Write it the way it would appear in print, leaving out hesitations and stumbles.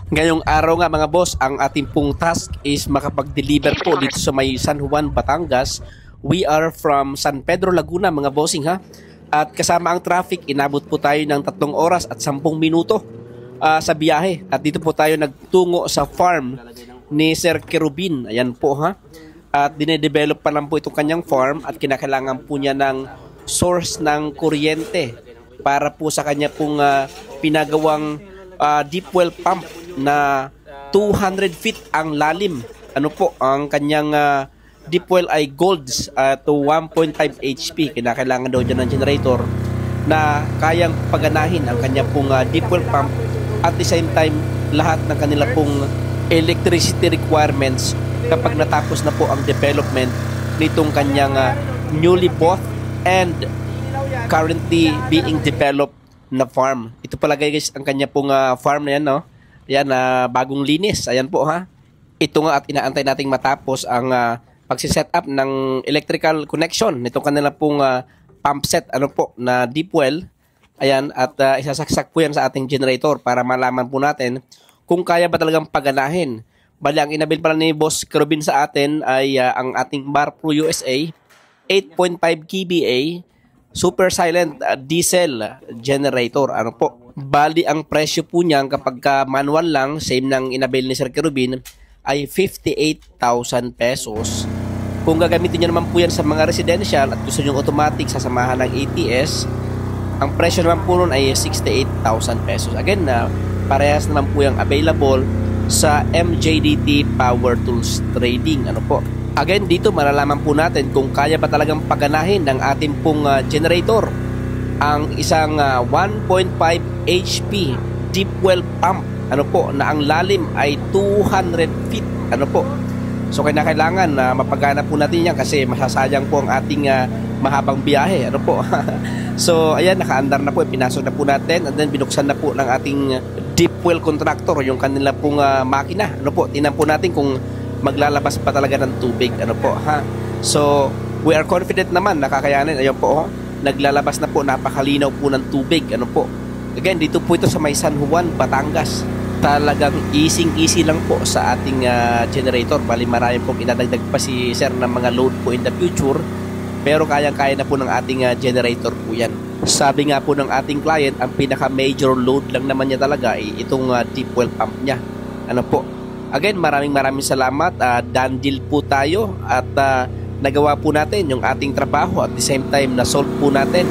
Ngayong araw nga mga boss, ang ating pong task is makapag-deliver po dito sa may San Juan, Batangas. We are from San Pedro, Laguna mga bossing ha. At kasama ang traffic, inabot po tayo ng 3 oras at 10 minuto sa biyahe. At dito po tayo nagtungo sa farm ni Sir Kerubin. Ayan po ha. At dinedevelop pa lang po itong kanyang farm at kinakailangan po niya ng source ng kuryente para po sa kanya pong pinagawang deep well pump na 200 feet ang lalim. Ano po, ang kanyang deep well ay golds to 1.5 HP. Kinakailangan daw dyan ng generator na kayang paganahin ang kanyang pong deep well pump. At the same time, lahat ng kanila pong electricity requirements kapag natapos na po ang development nitong kanyang newly bought and currently being developed na farm. Ito pala guys ang kanya pong farm na yan, no? Yan, bagong linis. Ayan po ha. Ito nga at inaantay nating matapos ang pagsiset up ng electrical connection nitong kanila pong pump set ano po na deep well. Ayan, at isasaksak po yan sa ating generator para malaman po natin kung kaya ba talagang paganahin. Bali, ang inabil pala ni Boss Kerubin sa atin ay ang ating Marpro USA 8.5 kVA super silent diesel generator. Ano po? Bali, ang presyo po niyan kapag manual lang, same ng inabil ni Sir Kerubin, ay 58,000 pesos. Kung gagamitin nyo naman po yan sa mga residential at gusto nyo automatic sasamahan ng ATS, ang presyo naman po nun ay 68,000 pesos. Again, parehas naman po yung available sa MJDT Power Tools Trading. Ano po? Again, dito malalaman po natin kung kaya ba talagang paganahin ng ating pong generator ang isang 1.5 HP deep well pump, ano po, na ang lalim ay 200 feet, ano po. So kailangan na mapagana po natin yan kasi masasayang po ang ating mahabang biyahe, ano po. So ayan, nakaandar na po, pinasok na po natin and then binuksan na po ng ating deep well contractor yung kanila pong makina, ano po. Tingnan po natin kung maglalabas pa talaga ng tubig, ano po ha. So we are confident naman na kakayanin. Ayun po, naglalabas na po, napakalinaw po ng tubig, ano po. Again, dito po ito sa may San Juan, Batangas. Talagang easy lang po sa ating generator. Bali, marami pong inadagdag pa si Sir ng mga load po in the future. Pero kayang-kaya na po ng ating generator po yan. Sabi nga po ng ating client, ang pinaka-major load lang naman niya talaga ay itong deep well pump niya. Ano po. Again, maraming salamat. Done deal po tayo at nagawa po natin yung ating trabaho at the same time na solve po natin